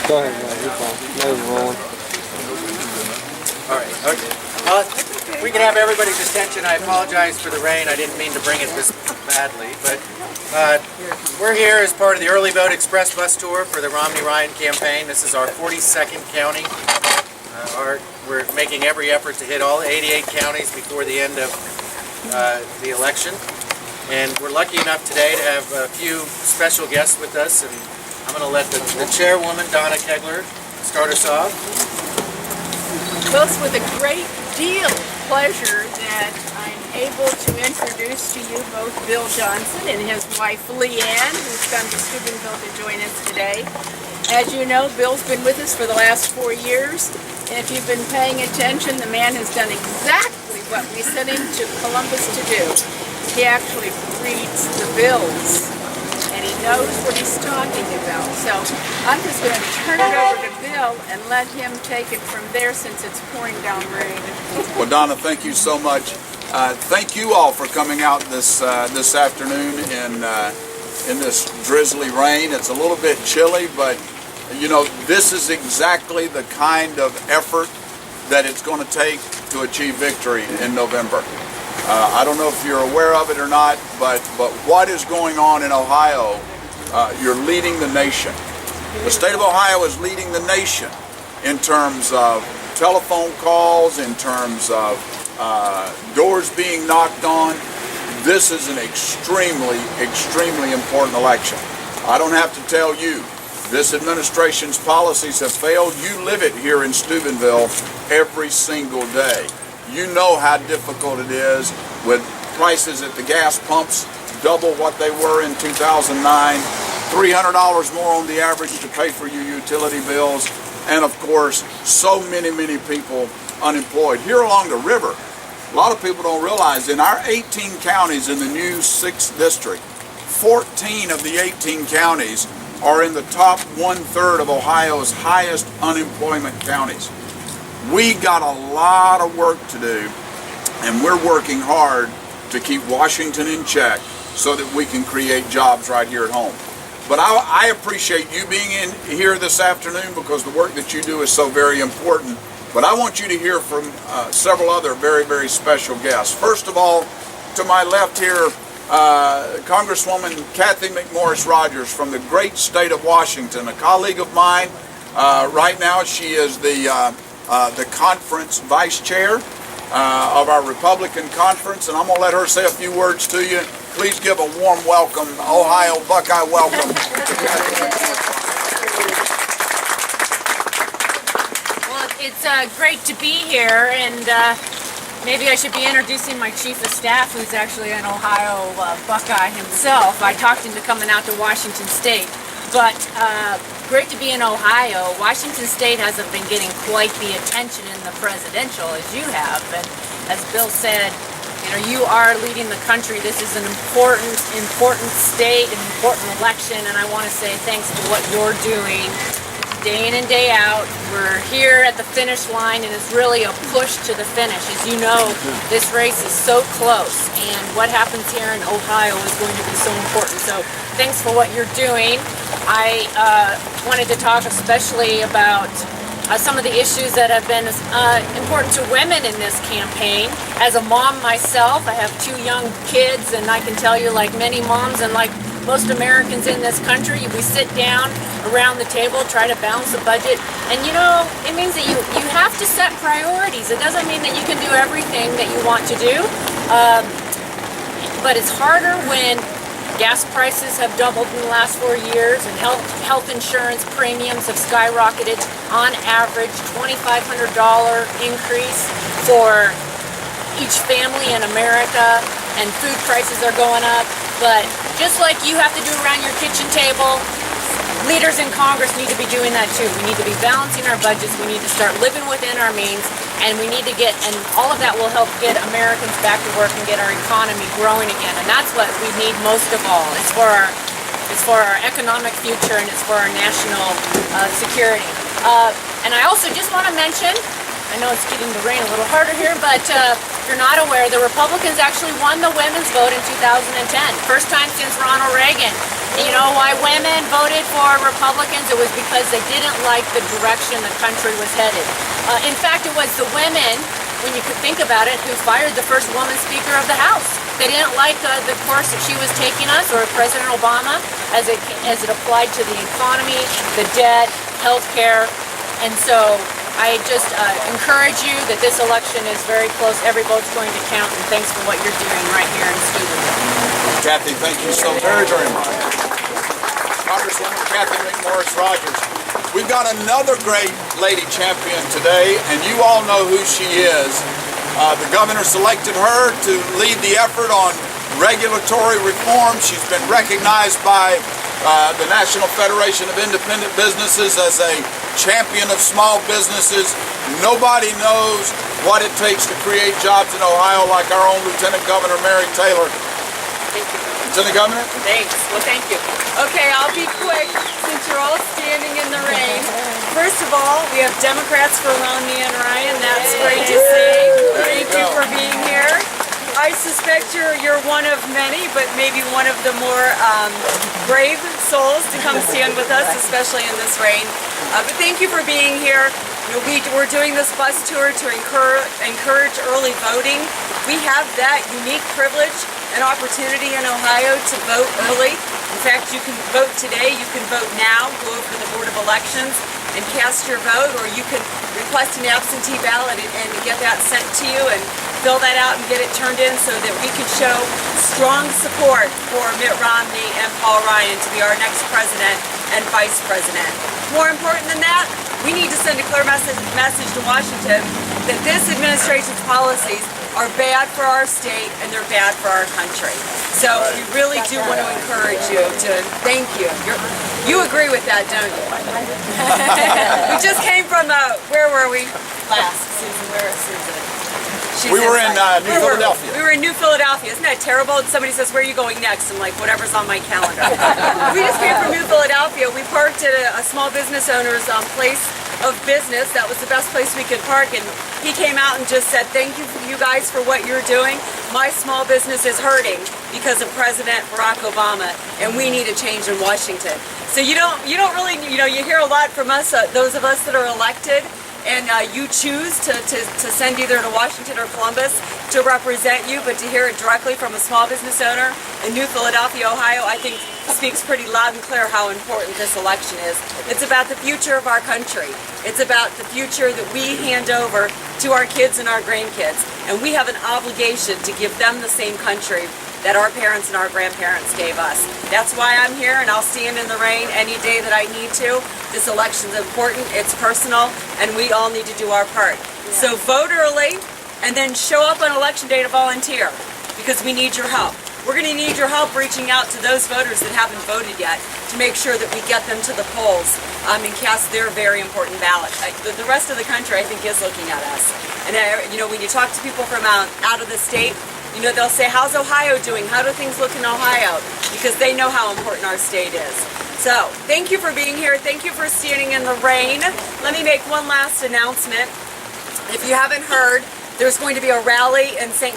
Go ahead, man. You're fine. No rolling. All right. Okay. We can have everybody's attention. I apologize for the rain. I didn't mean to bring it this badly, but we're here as part of the Early Vote Express Bus Tour for the Romney-Ryan campaign. This is our 42nd county. We're making every effort to hit all 88 counties before the end of the election. And we're lucky enough today to have a few special guests with us, and I'm going to let the chairwoman, Donna Kegler, start us off. Well, it's with a great deal of pleasure that I'm able to introduce to you both Bill Johnson and his wife Leanne, who's come to Steubenville to join us today. As you know, Bill's been with us for the last 4 years, and if you've been paying attention, the man has done exactly what we sent him to Columbus to do. He actually reads the bills, and he knows what he's talking about. So I'm just going to turn it over to Bill and let him take it from there since it's pouring down rain. Well, Donna, thank you so much. Thank you all for coming out this afternoon in this drizzly rain. It's a little bit chilly, but you know, this is exactly the kind of effort that it's going to take to achieve victory in November. I don't know if you're aware of it or not, but what is going on in Ohio, you're leading the nation. The state of Ohio is leading the nation in terms of telephone calls, in terms of doors being knocked on. This is an extremely, extremely important election. I don't have to tell you, this administration's policies have failed. You live it here in Steubenville every single day. You know how difficult it is with prices at the gas pumps double what they were in 2009, $300 more on the average to pay for your utility bills, and of course, so many people unemployed. Here along the river, a lot of people don't realize in our 18 counties in the new 6th district, 14 of the 18 counties are in the top 1/3 of Ohio's highest unemployment counties. We got a lot of work to do, and we're working hard to keep Washington in check so that we can create jobs right here at home. But I appreciate you being in here this afternoon because the work that you do is so very important. But I want you to hear from several other very special guests. First of all, to my left here, Congresswoman Kathy McMorris Rogers from the great state of Washington, a colleague of mine. Right now she is the conference vice chair of our Republican conference, and I'm going to let her say a few words to you. Please give a warm welcome, Ohio Buckeye welcome. Well, it's great to be here, and maybe I should be introducing my chief of staff, who's actually an Ohio Buckeye himself. I talked him to coming out to Washington State, but great to be in Ohio. Washington State hasn't been getting quite the attention in the presidential as you have, and as Bill said, you know, you are leading the country. This is an important state, an important election, and I want to say thanks to what you're doing day in and day out. We're here at the finish line, and it's really a push to the finish. As you know, this race is so close, and what happens here in Ohio is going to be so important. So thanks for what you're doing. I wanted to talk especially about some of the issues that have been important to women in this campaign. As a mom myself, I have 2 young kids, and I can tell you, like many moms and like most Americans in this country, we sit down around the table, try to balance the budget, and you know, it means that you have to set priorities. It doesn't mean that you can do everything that you want to do, but it's harder when gas prices have doubled in the last 4 years, and health insurance premiums have skyrocketed. On average, $2,500 increase for each family in America, and food prices are going up. But just like you have to do around your kitchen table, leaders in Congress need to be doing that too. We need to be balancing our budgets. We need to start living within our means, and we need to get, and all of that will help get Americans back to work and get our economy growing again. And that's what we need most of all. It's for our economic future, and it's for our national security. And I also just want to mention, I know it's getting to rain a little harder here, but if you're not aware, the Republicans actually won the women's vote in 2010. First time since Ronald Reagan. And you know why women voted for Republicans? It was because they didn't like the direction the country was headed. In fact, it was the women, when you could think about it, who fired the first woman Speaker of the House. They didn't like the course that she was taking us, or President Obama, as it applied to the economy, the debt, health care. And so I just encourage you that this election is very close. Every vote's going to count, and thanks for what you're doing right here in Steubenville. Kathy, thank you so very, very much. Congresswoman Kathy McMorris Rogers. We've got another great lady champion today, and you all know who she is. The governor selected her to lead the effort on regulatory reform. She's been recognized by the National Federation of Independent Businesses as a champion of small businesses. Nobody knows what it takes to create jobs in Ohio like our own Lieutenant Governor Mary Taylor. Thank you. Lieutenant Governor? Thanks. Well, thank you. Okay, I'll be quick since you're all standing in the rain. First of all, we have Democrats for Romney and Ryan. That's great to see. Thank you for being here. I suspect you're one of many, but maybe one of the more brave souls to come stand with us, especially in this rain. But thank you for being here. You know, we're doing this bus tour to encourage early voting. We have that unique privilege and opportunity in Ohio to vote early. In fact, you can vote today, you can vote now, go over to the Board of Elections and cast your vote, or you can request an absentee ballot and get that sent to you and fill that out and get it turned in so that we can show strong support for Mitt Romney and Paul Ryan to be our next president and vice president. More important than that, we need to send a clear message to Washington that this administration's policies are bad for our state and they're bad for our country. So we really do want to encourage you to thank you. You agree with that, don't you? We just came from, where were we last, Susan? Where is Susan? We were in New Philadelphia. We were in New Philadelphia. Isn't that terrible? And somebody says, where are you going next? I'm like, whatever's on my calendar. We just came from New Philadelphia. We parked at a small business owner's place of business. That was the best place we could park. And he came out and just said, thank you guys for what you're doing. My small business is hurting because of President Barack Obama, and we need a change in Washington. So you don't really, you hear a lot from us, those of us that are elected, and you choose to send either to Washington or Columbus to represent you, but to hear it directly from a small business owner in New Philadelphia, Ohio, I think speaks pretty loud and clear how important this election is. It's about the future of our country. It's about the future that we hand over to our kids and our grandkids. And we have an obligation to give them the same country that our parents and our grandparents gave us. That's why I'm here, and I'll stand in the rain any day that I need to. This election's important, it's personal, and we all need to do our part. So vote early, and then show up on election day to volunteer, because we need your help. We're going to need your help reaching out to those voters that haven't voted yet to make sure that we get them to the polls and cast their very important ballot. The rest of the country, I think, is looking at us. And when you talk to people from out of the state, they'll say, how's Ohio doing? How do things look in Ohio? Because they know how important our state is. So, thank you for being here. Thank you for standing in the rain. Let me make one last announcement. If you haven't heard, there's going to be a rally in St.